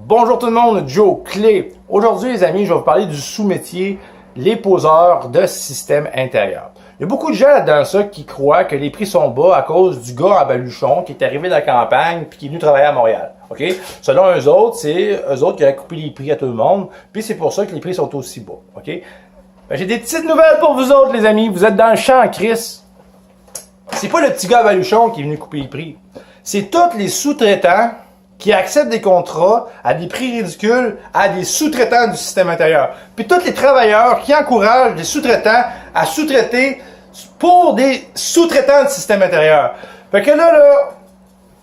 Bonjour tout le monde, Joe Clé. Aujourd'hui les amis, je vais vous parler du sous-métier, les poseurs de système intérieur. Il y a beaucoup de gens là-dedans ça qui croient que les prix sont bas à cause du gars à baluchon qui est arrivé de la campagne puis qui est venu travailler à Montréal. OK? Selon eux autres, c'est eux autres qui ont coupé les prix à tout le monde, puis c'est pour ça que les prix sont aussi bas. OK? Ben, j'ai des petites nouvelles pour vous autres les amis, vous êtes dans le champ Chris. C'est pas le petit gars à baluchon qui est venu couper les prix. C'est tous les sous-traitants qui acceptent des contrats à des prix ridicules à des sous-traitants du système intérieur. Puis tous les travailleurs qui encouragent les sous-traitants à sous-traiter pour des sous-traitants du système intérieur. Fait que là,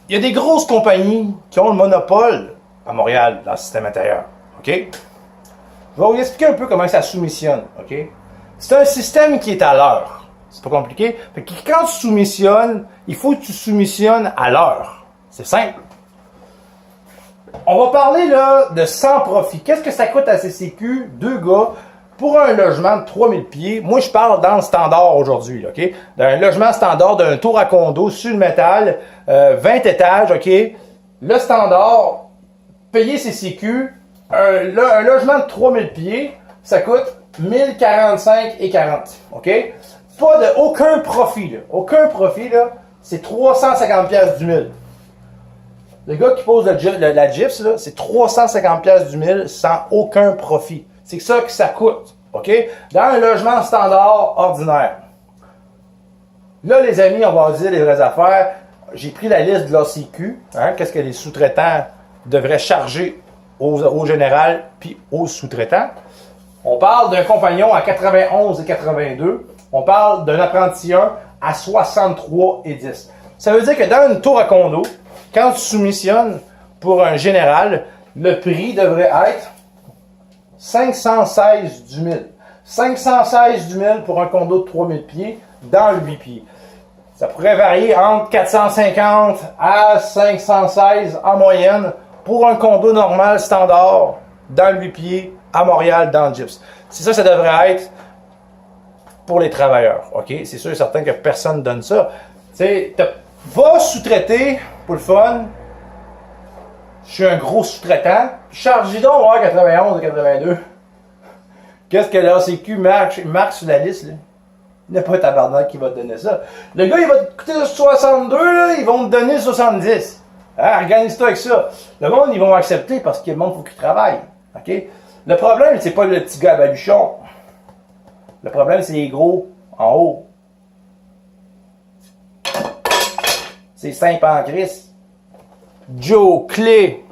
il y a des grosses compagnies qui ont le monopole à Montréal dans le système intérieur. OK? Je vais vous expliquer un peu comment ça soumissionne. OK? C'est un système qui est à l'heure. C'est pas compliqué. Fait que quand tu soumissionnes, il faut que tu soumissionnes à l'heure. C'est simple. On va parler là de sans profit. Qu'est-ce que ça coûte à CCQ, deux gars, pour un logement de 3000 pieds? Moi, je parle dans le standard aujourd'hui, OK? D'un logement standard, d'un tour à condo sur le métal, 20 étages, OK? Le standard, payer CCQ, un logement de 3000 pieds, ça coûte 1045,40, OK? Pas de aucun profit, là. Aucun profit, là. C'est 350 pièces du mille. Le gars qui pose la gyps, là, c'est 350 pièces du mille sans aucun profit. C'est ça que ça coûte, OK? Dans un logement standard ordinaire. Là, les amis, on va dire les vraies affaires. J'ai pris la liste de l'ACQ. Hein, qu'est-ce que les sous-traitants devraient charger au général puis aux sous-traitants. On parle d'un compagnon à 91 et 82. On parle d'un apprenti 1 à 63 et 10. Ça veut dire que dans une tour à condo, quand tu soumissionnes pour un général, le prix devrait être 516 du 1000. 516 du 1000 pour un condo de 3000 pieds dans le 8 pieds. Ça pourrait varier entre 450 à 516 en moyenne pour un condo normal standard dans le 8 pieds à Montréal dans le gyps. C'est ça, ça devrait être pour les travailleurs. OK? C'est sûr et certain que personne ne donne ça. Tu sais, va sous-traiter pour le fun. Je suis un gros sous-traitant. Chargez donc 91 et 82. Qu'est-ce que l'ACQ marque sur la liste, là? Il n'y a pas un tabarnak qui va te donner ça. Le gars, il va te coûter 62, là, ils vont te donner 70. Hein, organise-toi avec ça. Le monde, ils vont accepter parce que le monde, il faut qu'il travaille. OK? Le problème, c'est pas le petit gars à baluchon. Le problème, c'est les gros en haut. C'est simple en crise. Joe Clé.